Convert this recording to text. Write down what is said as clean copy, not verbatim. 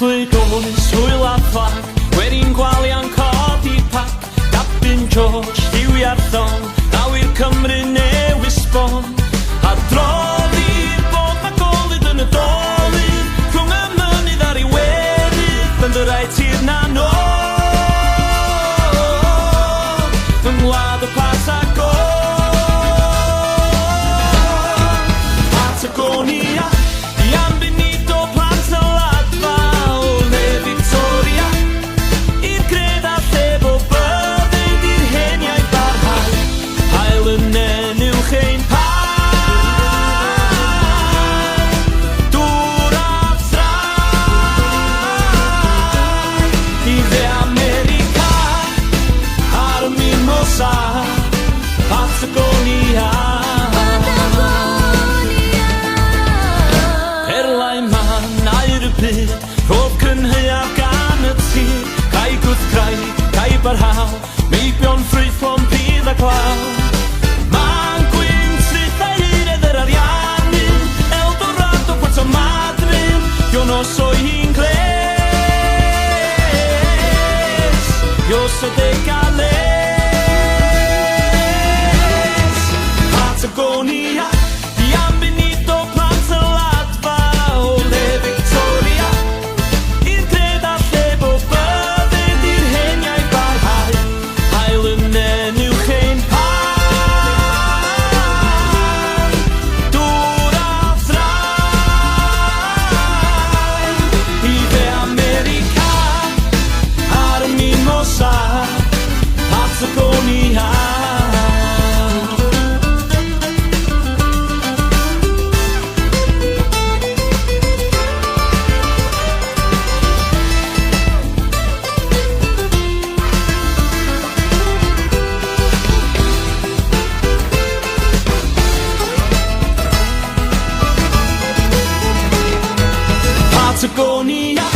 Chlygones, hwyl a fflag, Werin gwalia'n codi pac, Captain George, Lliwiau'r Thon, Awyr Cymru newydd sbon. A droddi'r bod ma golyd yn y dolydd, Rhwng y mynydd ar ei werydd, Bendyrai tir na nod, Yng ngwlad y Patagonia, I ambenid o plant y ladfa o le Victoria, I'r gred a llef o bydded i'r heniau barhau, Hael yn enw ein pan, dŵr a thrai, I dde America, ar y mimosa, Patagonia. Roedd cynheuaf gan y tir, Cai gwthgraig, cai barhaw, Meibion ffrwythlon bydd a glaw. Ma'n gwynt rydau hiredd yr ariannu, Eldorado, Puerto Madryn, Yo no soy inglés, Yo soy de Galés. Patagonia, I ambenid o plant y ladfa o le Victoria, I'r gred a llef o bydded i'r heniau barhau, Hael yn enw ein pan, dŵr a thrai, I dde America, ar y mimosa, Patagonia. Patagonia.